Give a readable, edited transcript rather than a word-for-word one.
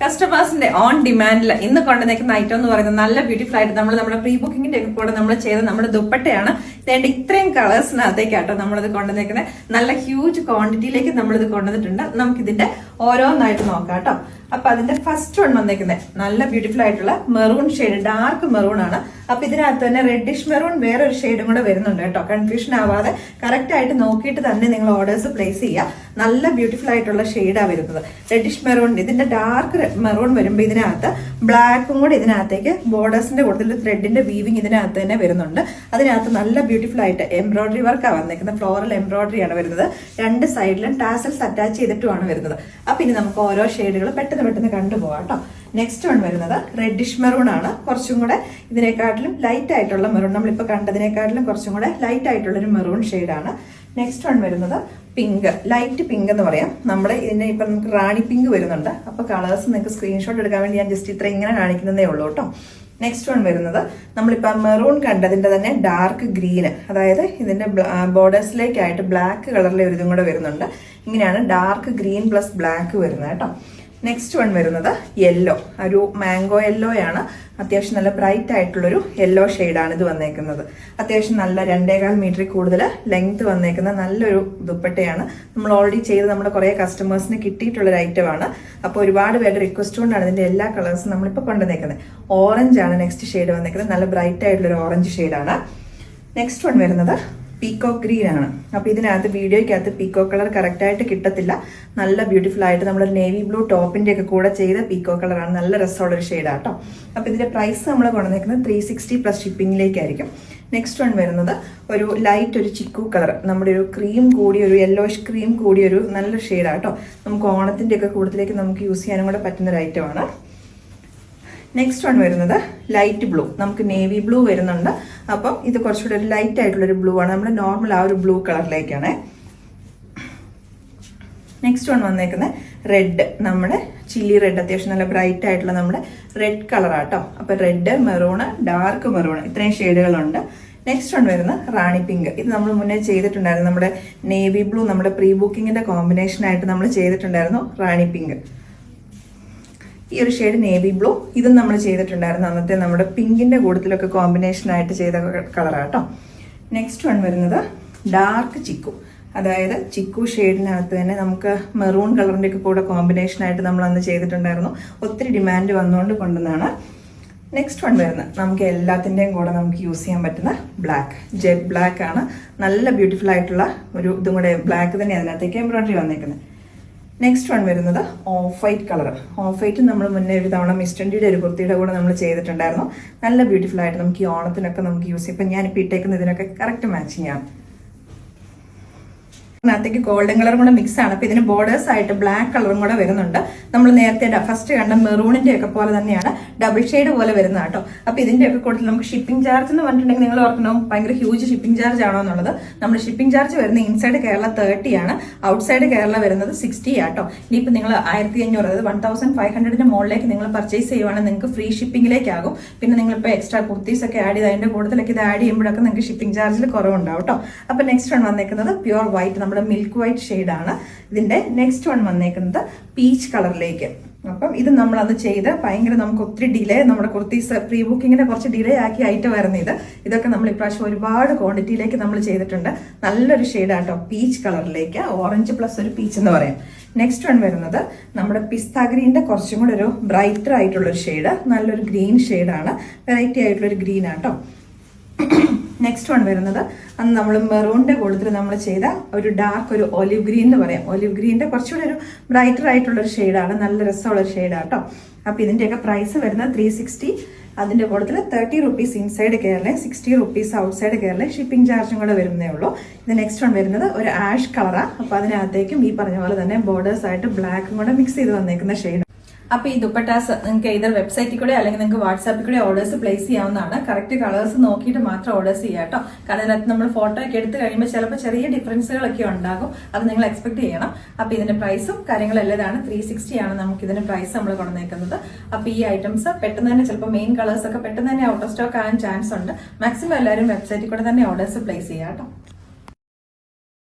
കസ്റ്റമേഴ്സിന്റെ on ഡിമാൻഡിൽ ഇന്ന് കൊണ്ടുവന്നേക്കുന്ന item എന്ന് പറയുന്നത് നല്ല ബ്യൂട്ടിഫുൾ ആയിട്ട് നമ്മുടെ പ്രീ ബുക്കിംഗിന്റെ ഒക്കെ കൂടെ നമ്മൾ ചെയ്ത നമ്മുടെ ദുപ്പട്ടയാണ്. ഇതേണ്ട ഇത്രയും കളേഴ്സിനകത്തേക്കാട്ടോ നമ്മളിത് കൊണ്ടുവന്നേക്കുന്നത്. നല്ല ഹ്യൂജ് ക്വാണ്ടിറ്റിയിലേക്ക് നമ്മളിത് കൊണ്ടുവന്നിട്ടുണ്ട്. നമുക്കിതിന്റെ ഓരോന്നായിട്ട് നോക്കാം കേട്ടോ. അപ്പൊ അതിന്റെ ഫസ്റ്റ് വൺ വന്നേക്കുന്നത് നല്ല ബ്യൂട്ടിഫുൾ ആയിട്ടുള്ള മെറൂൺ ഷെയ്ഡ്, ഡാർക്ക് മെറൂൺ ആണ്. അപ്പൊ ഇതിനകത്ത് തന്നെ റെഡിഷ് മെറൂൺ വേറൊരു ഷെയ്ഡും കൂടെ വരുന്നുണ്ട് കേട്ടോ. കൺഫ്യൂഷൻ ആവാതെ കറക്റ്റ് ആയിട്ട് നോക്കിയിട്ട് തന്നെ നിങ്ങൾ ഓർഡേഴ്സ് പ്ലേസ് ചെയ്യുക. നല്ല ബ്യൂട്ടിഫുൾ ആയിട്ടുള്ള ഷെയ്ഡാണ് വരുന്നത്. റെഡിഷ് മെറൂൺ, ഇതിന്റെ ഡാർക്ക് മെറൂൺ വരുമ്പോൾ ഇതിനകത്ത് ബ്ലാക്കും കൂടെ ഇതിനകത്തേക്ക് ബോർഡേഴ്സിന്റെ കൂടുതൽ ത്രെഡിന്റെ വീവിങ് ഇതിനകത്ത് തന്നെ വരുന്നുണ്ട്. അതിനകത്ത് നല്ല ബ്യൂട്ടിഫുൾ ആയിട്ട് എംബ്രോയിഡറി വർക്കാണ് വന്നേക്കുന്നത്. ഫ്ലോറൽ എംബ്രോയിഡറി ആണ് വരുന്നത്. രണ്ട് സൈഡിലും ടാസൽസ് അറ്റാച്ച് ചെയ്തിട്ടുമാണ് വരുന്നത്. അപ്പൊ ഇനി നമുക്ക് ഓരോ ഷെയ്ഡുകൾ പെട്ടെന്ന് കണ്ടുപോകാം കേട്ടോ. നെക്സ്റ്റ് വൺ വരുന്നത് റെഡിഷ് മെറൂൺ ആണ്. കുറച്ചും കൂടെ ഇതിനെക്കാട്ടിലും ലൈറ്റ് ആയിട്ടുള്ള മെറൂൺ, നമ്മളിപ്പോ കണ്ടതിനെക്കാട്ടിലും കുറച്ചും കൂടെ ലൈറ്റ് ആയിട്ടുള്ള ഒരു മെറൂൺ ഷെയ്ഡാണ്. നെക്സ്റ്റ് വൺ വരുന്നത് പിങ്ക്, ലൈറ്റ് പിങ്ക് എന്ന് പറയാം. നമ്മുടെ ഇതിന് ഇപ്പൊ നമുക്ക് റാണി പിങ്ക് വരുന്നുണ്ട്. അപ്പൊ കളേഴ്സ് നിങ്ങൾക്ക് സ്ക്രീൻഷോട്ട് എടുക്കാൻ വേണ്ടി ഞാൻ ജസ്റ്റ് ഇത്ര ഇങ്ങനെ കാണിക്കുന്നതേ ഉള്ളൂ കേട്ടോ. നെക്സ്റ്റ് വൺ വരുന്നത് നമ്മളിപ്പോ മെറൂൺ കണ്ടതിന്റെ തന്നെ ഡാർക്ക് ഗ്രീന്, അതായത് ഇതിന്റെ ബോർഡേഴ്സിലേക്കായിട്ട് ബ്ലാക്ക് കളറിലെ ഒരു ഇതും കൂടെ വരുന്നുണ്ട്. ഇങ്ങനെയാണ് ഡാർക്ക് ഗ്രീൻ പ്ലസ് ബ്ലാക്ക് വരുന്നത് കേട്ടോ. നെക്സ്റ്റ് വൺ വരുന്നത് യെല്ലോ, ഒരു മാംഗോ യെല്ലോ ആണ്. അത്യാവശ്യം നല്ല ബ്രൈറ്റ് ആയിട്ടുള്ളൊരു യെല്ലോ ഷെയ്ഡാണ് ഇത് വന്നേക്കുന്നത്. അത്യാവശ്യം നല്ല 2.25 മീറ്ററിൽ കൂടുതൽ ലെങ്ത് വന്നേക്കുന്ന നല്ലൊരു ദുപ്പട്ടയാണ്. നമ്മൾ ഓൾറെഡി ചെയ്ത് നമ്മുടെ കുറേ കസ്റ്റമേഴ്സിന് കിട്ടിയിട്ടുള്ളൊരു ഐറ്റമാണ്. അപ്പോൾ ഒരുപാട് പേരുടെ റിക്വസ്റ്റ് കൊണ്ടാണ് ഇതിന്റെ എല്ലാ കളേഴ്സും നമ്മളിപ്പോൾ കൊണ്ടുവന്നേക്കുന്നത്. ഓറഞ്ച് ആണ് നെക്സ്റ്റ് ഷെയ്ഡ് വന്നേക്കുന്നത്. നല്ല ബ്രൈറ്റ് ആയിട്ടുള്ളൊരു ഓറഞ്ച് ഷെയ്ഡാണ്. നെക്സ്റ്റ് വൺ വരുന്നത് പീക്കോക്ക് ഗ്രീൻ ആണ്. അപ്പൊ ഇതിനകത്ത് വീഡിയോയ്ക്കകത്ത് പീക്കോക്ക് കളർ കറക്റ്റ് ആയിട്ട് കിട്ടത്തില്ല. നല്ല ബ്യൂട്ടിഫുൾ ആയിട്ട് നമ്മൾ നേവി ബ്ലൂ ടോപ്പിന്റെ ഒക്കെ കൂടെ ചെയ്ത പീക്കോക്ക് കളറാണ്. നല്ല രസമുള്ള ഒരു ഷെയ്ഡാട്ടോ. അപ്പൊ ഇതിന്റെ പ്രൈസ് നമ്മൾ കൊണ്ടുവന്നിരിക്കുന്നത് 360 പ്ലസ് ഷിപ്പിംഗിലേക്കായിരിക്കും. നെക്സ്റ്റ് വൺ വരുന്നത് ഒരു ലൈറ്റ് ഒരു ചിക്കു കളർ, നമ്മുടെ ഒരു ക്രീം കൂടി ഒരു യെല്ലോയിഷ് ക്രീം കൂടി ഒരു നല്ലൊരു ഷെയ്ഡാട്ടോ. നമുക്ക് ഓണത്തിന്റെ ഒക്കെ കൂടുതലേക്ക് നമുക്ക് യൂസ് ചെയ്യാനും കൂടെ പറ്റുന്ന ഒരു ഐറ്റമാണ്. നെക്സ്റ്റ് വൺ വരുന്നത് ലൈറ്റ് ബ്ലൂ, നമുക്ക് നേവി ബ്ലൂ വരുന്നുണ്ട്. അപ്പം ഇത് കുറച്ചുകൂടെ ഒരു ലൈറ്റ് ആയിട്ടുള്ളൊരു ബ്ലൂ ആണ്. നമ്മൾ നോർമൽ ആ ഒരു ബ്ലൂ കളറിലേക്കാണ്. നെക്സ്റ്റ് വൺ വന്നേക്കുന്നത് റെഡ്, നമ്മുടെ ചില്ലി റെഡ്, അത്യാവശ്യം നല്ല ബ്രൈറ്റ് ആയിട്ടുള്ള നമ്മുടെ റെഡ് കളറാട്ടോ. അപ്പൊ റെഡ്, മെറൂണ്, ഡാർക്ക് മെറൂണ്, ഇത്രയും ഷെയ്ഡുകളുണ്ട്. നെക്സ്റ്റ് വൺ വരുന്നത് റാണി പിങ്ക്. ഇത് നമ്മൾ മുന്നേ ചെയ്തിട്ടുണ്ടായിരുന്നു. നമ്മുടെ നേവി ബ്ലൂ നമ്മുടെ പ്രീ ബുക്കിങ്ങിന്റെ കോമ്പിനേഷൻ ആയിട്ട് നമ്മൾ ചെയ്തിട്ടുണ്ടായിരുന്നു റാണി പിങ്ക്. ഈ ഒരു ഷെയ്ഡ് നേവി ബ്ലൂ, ഇതും നമ്മൾ ചെയ്തിട്ടുണ്ടായിരുന്നു അന്നത്തെ നമ്മുടെ പിങ്കിന്റെ കൂട്ടത്തിലൊക്കെ കോമ്പിനേഷൻ ആയിട്ട് ചെയ്ത കളറാട്ടോ. നെക്സ്റ്റ് വൺ വരുന്നത് ഡാർക്ക് ചിക്കു, അതായത് ചിക്കു ഷെയ്ഡിനകത്ത് തന്നെ നമുക്ക് മെറൂൺ കളറിന്റെ ഒക്കെ കൂടെ കോമ്പിനേഷൻ ആയിട്ട് നമ്മൾ അന്ന് ചെയ്തിട്ടുണ്ടായിരുന്നു. ഒത്തിരി ഡിമാൻഡ് വന്നുകൊണ്ട് കൊണ്ടുവന്നാണ്. നെക്സ്റ്റ് വൺ വരുന്നത് നമുക്ക് എല്ലാത്തിൻ്റെയും കൂടെ നമുക്ക് യൂസ് ചെയ്യാൻ പറ്റുന്ന ബ്ലാക്ക്, ജെറ്റ് ബ്ലാക്ക് ആണ്. നല്ല ബ്യൂട്ടിഫുൾ ആയിട്ടുള്ള ഒരു ഇതും കൂടെ ബ്ലാക്ക് തന്നെ അതിനകത്തേക്ക് എംബ്രോയിഡറി വന്നേക്കുന്നത്. നെക്സ്റ്റ് വൺ വരുന്നത് of white colour. Of white നമ്മൾ മുന്നേ ഒരു തവണ മിസ്റ്റൻഡിയുടെ ഒരു കുർത്തിയുടെ കൂടെ നമ്മൾ ചെയ്തിട്ടുണ്ടായിരുന്നു. നല്ല ബ്യൂട്ടിഫുൾ ആയിട്ട് നമുക്ക് ഈ ഓണത്തിനൊക്കെ നമുക്ക് യൂസ് ചെയ്യാം. ഇപ്പം ഞാനിപ്പോൾ ഇട്ടേക്കുന്ന ഇതിനൊക്കെ കറക്റ്റ് മാച്ചിങ് ആണ്. അതിനകത്തേക്ക് ഗോൾഡൻ കളറും കൂടെ മിക്സ് ആണ്. അപ്പൊ ഇതിന് ബോർഡേഴ്സ് ആയിട്ട് ബ്ലാക്ക് കളറും കൂടെ വരുന്നുണ്ട്. നമ്മൾ നേരത്തെ ഫസ്റ്റ് കണ്ട മെറൂണിന്റെ ഒക്കെ പോലെ തന്നെയാണ്, ഡബിൾ ഷെയ്ഡ് പോലെ വരുന്നത് കേട്ടോ. അപ്പൊ ഇതിന്റെ ഒക്കെ കൂടുതൽ നമുക്ക് ഷിപ്പിംഗ് ചാർജ് എന്ന് പറഞ്ഞിട്ടുണ്ടെങ്കിൽ നിങ്ങൾ ഓർക്കണം ഭയങ്കര ഹ്യൂജ് ഷിപ്പിംഗ് ചാർജ് ആണോ എന്നുള്ളത്. നമ്മുടെ ഷിപ്പിംഗ് ചാർജ് വരുന്നത് ഇൻസൈഡ് കേരള 30 ആണ്, ഔട്ട്സൈഡ് കേരള വരുന്നത് 60 ആട്ടോ. ഇനിയിപ്പോൾ നിങ്ങൾ 1500 അതായത് 1500 മുകളിലേക്ക് നിങ്ങൾ പർച്ചേസ് ചെയ്യുവാണെങ്കിൽ നിങ്ങൾക്ക് ഫ്രീ ഷിപ്പിംഗിലേക്കാകും. പിന്നെ നിങ്ങളിപ്പോൾ എക്സ്ട്രാ കുർത്തീസ് ഒക്കെ ആഡ് ചെയ്ത് അതിന്റെ കൂടുതലൊക്കെ ഇത് ആഡ് ചെയ്യുമ്പോഴൊക്കെ നിങ്ങൾക്ക് ഷിപ്പിംഗ് ചാർജിൽ കുറവുണ്ടാവും കേട്ടോ. അപ്പൊ നെക്സ്റ്റ് വൺ വന്നേക്കുന്നത് പ്യുവർ വൈറ്റ്, നമ്മുടെ മിൽക്ക് വൈറ്റ് ഷെയ്ഡാണ്. ഇതിന്റെ നെക്സ്റ്റ് വൺ വന്നേക്കുന്നത് പീച്ച് കളറിലേക്ക്. അപ്പം ഇത് നമ്മൾ അത് ചെയ്ത് ഭയങ്കര നമുക്ക് ഒത്തിരി ഡിലേ, നമ്മുടെ കുർത്തീസ് പ്രീ ബുക്കിങ്ങിനെ കുറച്ച് ഡിലേ ആക്കി ആയിട്ട് വരുന്നത്. ഇതൊക്കെ നമ്മൾ ഇപ്രാവശ്യം ഒരുപാട് ക്വാണ്ടിറ്റിയിലേക്ക് നമ്മൾ ചെയ്തിട്ടുണ്ട്. നല്ലൊരു ഷെയ്ഡാട്ടോ, പീച്ച് കളറിലേക്ക്, ഓറഞ്ച് പ്ലസ് ഒരു പീച്ച് എന്ന് പറയാം. നെക്സ്റ്റ് വൺ വരുന്നത് നമ്മുടെ പിസ്ത ഗ്രീനിന്റെ കുറച്ചും കൂടെ ഒരു ബ്രൈറ്റർ ആയിട്ടുള്ളൊരു ഷെയ്ഡ്, നല്ലൊരു ഗ്രീൻ ഷെയ്ഡാണ്, വെറൈറ്റി ആയിട്ടുള്ളൊരു ഗ്രീൻ ആട്ടോ. നെക്സ്റ്റ് വൺ വരുന്നത് അന്ന് നമ്മൾ മെറൂണിന്റെ കൂടുതൽ നമ്മൾ ചെയ്ത ഒരു ഡാർക്ക് ഒരു ഒലിവ് ഗ്രീൻ എന്ന് പറയാം. ഒലിവ് ഗ്രീനിന്റെ കുറച്ചുകൂടെ ഒരു ബ്രൈറ്റർ ആയിട്ടുള്ള ഒരു ഷെയ്ഡാണ്, നല്ല രസമുള്ള ഒരു ഷെയ്ഡാട്ടോ. അപ്പൊ ഇതിന്റെയൊക്കെ പ്രൈസ് വരുന്നത് 360. അതിന്റെ കൂട്ടത്തിൽ 30 rupees inside Kerala, 60 rupees outside Kerala. Shipping ചാർജും കൂടെ വരുന്നേ ഉള്ളൂ. ഇത് നെക്സ്റ്റ് വൺ വരുന്നത് ഒരു ആഷ് കളറാണ്. അപ്പൊ അതിനകത്തേക്കും ഈ പറഞ്ഞ പോലെ തന്നെ ബോർഡേഴ്സ് ആയിട്ട് ബ്ലാക്കും കൂടെ മിക്സ് ചെയ്ത് വന്നേക്കുന്ന ഷെയ്ഡ്. അപ്പൊ ഈ ദുപ്പട്ടാസ് നിങ്ങൾക്ക് ഇതർ വെബ്സൈറ്റിൽ കൂടെ അല്ലെങ്കിൽ നിങ്ങൾക്ക് വാട്സാപ്പിൽ കൂടെ ഓർഡേഴ്സ് പ്ലേസ് ചെയ്യാവുന്നതാണ്. കറക്റ്റ് കളേഴ്സ് നോക്കിയിട്ട് മാത്രം ഓർഡേഴ്സ് ചെയ്യാം കേട്ടോ. കാരണം ഇതിനകത്ത് നമ്മൾ ഫോട്ടോ ഒക്കെ എടുത്ത് കഴിയുമ്പോൾ ചിലപ്പോൾ ചെറിയ ഡിഫറൻസുകളൊക്കെ ഉണ്ടാകും, അത് നിങ്ങൾ എക്സ്പെക്ട് ചെയ്യണം. അപ്പൊ ഇതിന്റെ പ്രൈസും കാര്യങ്ങളെല്ലാം 360 ആണ് നമുക്ക് ഇതിന്റെ പ്രൈസ് നമ്മൾ കൊണ്ടുവന്നേക്കുന്നത്. അപ്പൊ ഈ ഐറ്റംസ് പെട്ടെന്ന് തന്നെ ചിലപ്പോൾ മെയിൻ കളേഴ്സ് ഒക്കെ പെട്ടെന്ന് തന്നെ ഔട്ട് ഓഫ് സ്റ്റോക്ക് ആകാൻ ചാൻസ് ഉണ്ട്. മാക്സിമം എല്ലാവരും വെബ്സൈറ്റിൽ കൂടെ തന്നെ ഓർഡേഴ്സ് പ്ലേസ് ചെയ്യാം കേട്ടോ.